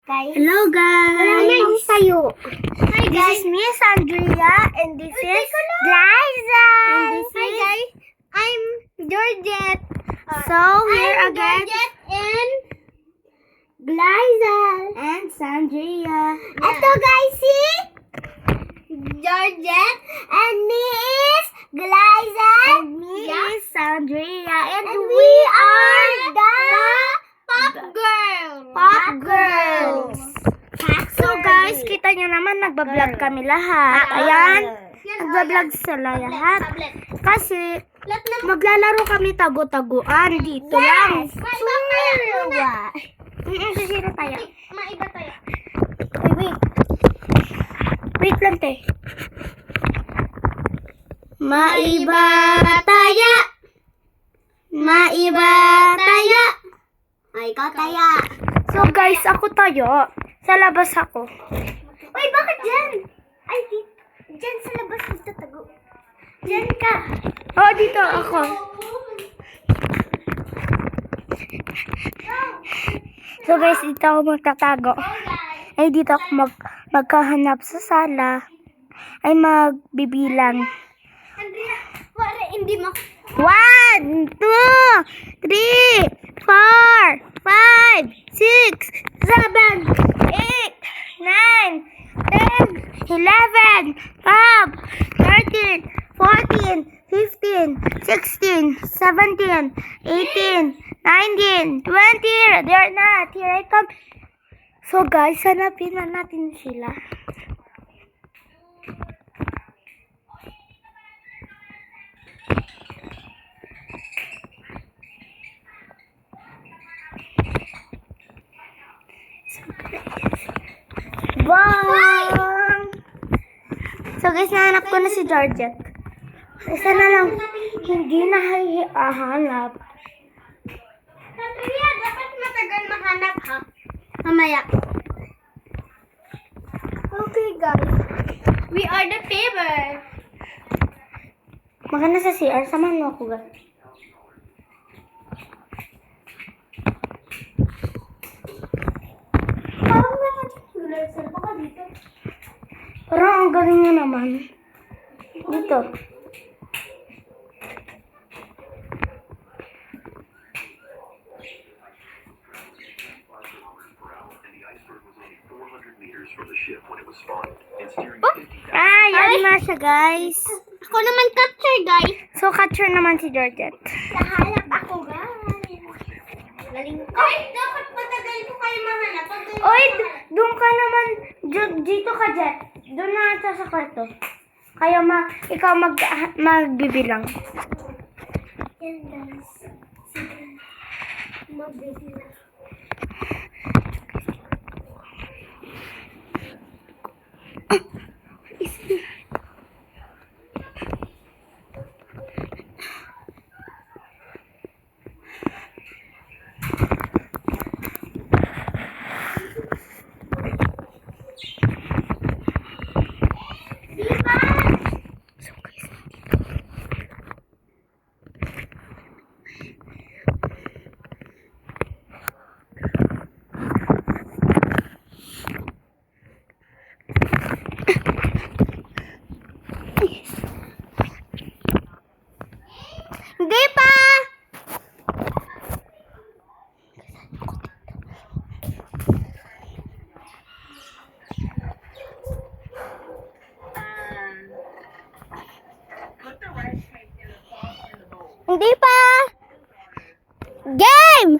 Guys. Hello guys! Hello tayo. Hi This guys. is Miss Andrea and this is Liza. And this Hi is- guys. I'm Georgette. So here I'm again Georgette and Liza. and Sandria. Ito guys si Georgette and me is Liza. And me is Sandria and we are the Pop Girls. Pop Girls. So guys, Girls. kita nyo naman nagbablog kami lahat. Ayan, nagbablog sila lahat. Kasi maglalaro kami tago-taguan dito lang. Sisira tayo. Maiba tayo. Wait. Wait lang, te. Maiba taya. Maiba taya. Ay, ikaw taya. So guys, ako tayo. Sa labas ako. Uy, bakit dyan? Ay, dyan sa labas magtatago. Dyan ka. Oh, dito ako. So guys, dito ako magtatago. Ay, dito ako magkahanap sa sala. Ay, magbibilang. Andrea, wala, hindi mo. 1, 2, 3, 4, 5, 6, 7, 8, 9, 10, 11, 12, 13, 14, 15, 16, 17, 18, 19, 20. They're not. Here I come. So guys, hanapin na natin sila. Bang! So guys, nahanap ko na si Georgette. Isa na lang, hindi na hahanap. Andrea, dapat matagal mahanap ha. Mamaya. Okay guys. We are the favor. Maganda sa CR, samahan mo ako guys. Parang nakatulad sa baka dito. Parang ang galing niya naman. Dito. Ay, ano na siya guys. Ako naman catcher, guys. So, catcher naman si Georgette. Nahanap ako, guys. Galing ko. Ay, dapat matagal ko kayo mahanap. Oy, doon ka naman. Dito ka, Jet. Doon na ata sa kwarto. Kaya ikaw magbibilang. Yan, guys. Sige. Magbibilang. Hindi pa! Hindi pa! Game!